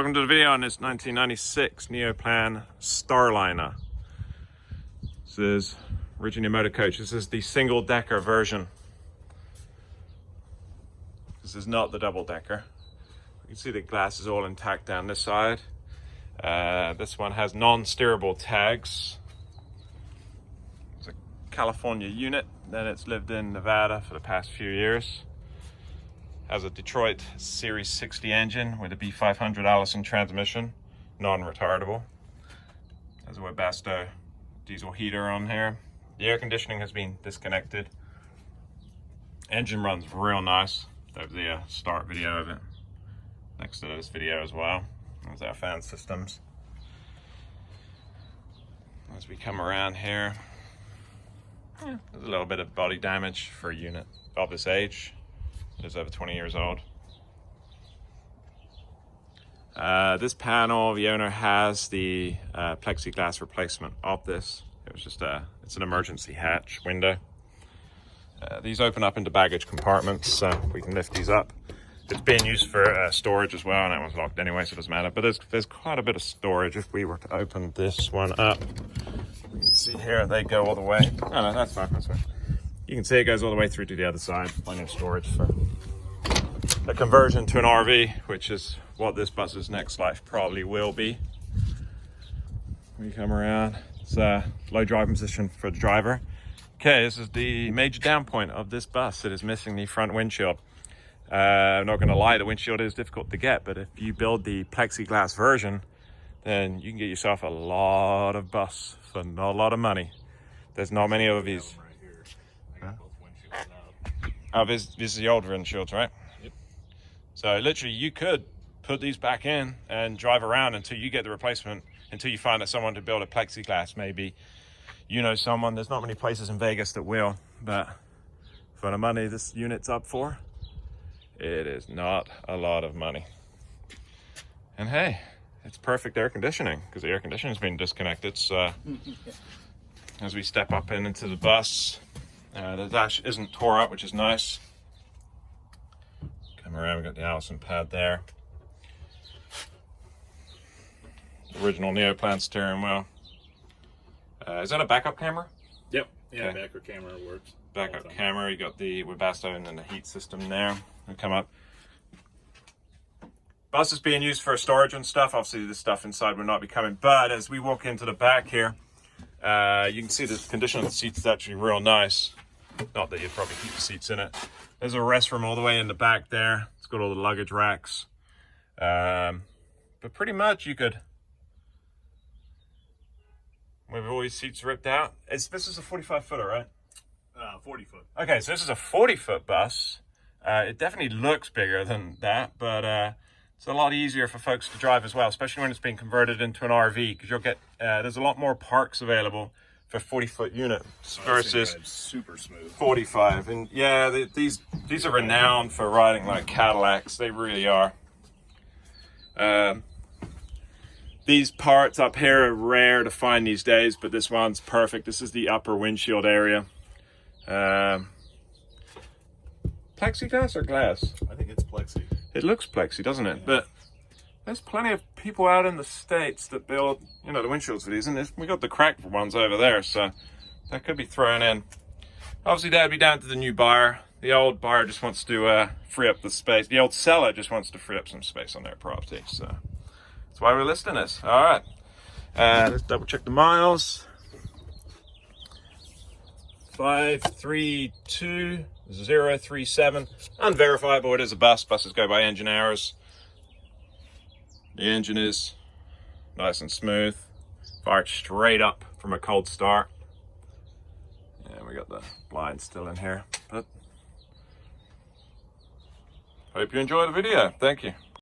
Welcome to the video on this 1996 Neoplan starliner. This is originally a motor coach. This is the single decker version. This is not the double decker. You can see the glass is all intact down this side. This one has non-steerable tags. It's a California unit, then it's lived in Nevada for the past few years. Has a Detroit Series 60 engine with a B500 Allison transmission, non-retardable. Has a Webasto diesel heater on here. The air conditioning has been disconnected. Engine runs real nice. There's the start video of it next to this video as well. There's our fan systems. As we come around here, there's a little bit of body damage for a unit of this age. It is over 20 years old. This panel, the owner has the plexiglass replacement of this. It was just it's an emergency hatch window. These open up into baggage compartments, so we can lift these up. It's being used for storage as well, and that one's locked anyway, so it doesn't matter. But there's quite a bit of storage. If we were to open this one up, you can see here they go all the way. Oh no, that's fine, that's fine. You can see it goes all the way through to the other side. Plenty of storage for a conversion to an RV, which is what this bus's next life probably will be. When you come around, it's a low driving position for the driver. Okay, this is the major down point of this bus. It is missing the front windshield. I'm not gonna lie, the windshield is difficult to get, but if you build the plexiglass version, then you can get yourself a lot of bus for not a lot of money. There's not many of these. Oh, this is the old windshields, right? Yep. So literally you could put these back in and drive around until you get the replacement, until you find someone to build a plexiglass. Maybe you know someone. There's not many places in Vegas that will, but for the money this unit's up for, it is not a lot of money. And hey, it's perfect air conditioning because the air conditioning's been disconnected. So as we step up into the bus, the dash isn't tore up, which is nice. Come around, we've got the Allison pad there. Original Neoplan steering wheel. Is that a backup camera? Yep. Yeah, okay. backup camera works. Backup camera, you got the Webasto and then the heat system there. We come up. Bus is being used for storage and stuff. Obviously this stuff inside will not be coming, but as we walk into the back here, you can see the condition of the seats is actually real nice. Not that you'd probably keep the seats in it. There's a restroom all the way in the back there. It's got all the luggage racks. But pretty much you could, with all these seats ripped out. This is a 45-footer, right? 40 foot. Okay, so this is a 40-foot bus. It definitely looks bigger than that, but it's a lot easier for folks to drive as well, especially when it's being converted into an RV, because you'll get, there's a lot more parks available for 40-foot units versus super smooth 45. And yeah, these are renowned for riding like Cadillacs. They really are. These parts up here are rare to find these days, but this one's perfect. This is the upper windshield area. Plexiglass or glass? I think it's plexi. It looks plexi, doesn't it? Yeah. But there's plenty of people out in the States that build, you know, the windshields for these, and we got the cracked ones over there, so that could be thrown in. Obviously, that'd be down to the new buyer. The old buyer just wants to free up the space. The old seller just wants to free up some space on their property, so that's why we're listing this. All right, let's double check the miles. 532,037. Unverifiable. It is a bus. Buses go by engine hours. The engine is nice and smooth. Fired straight up from a cold start. And we got the blinds still in here. But hope you enjoy the video. Thank you.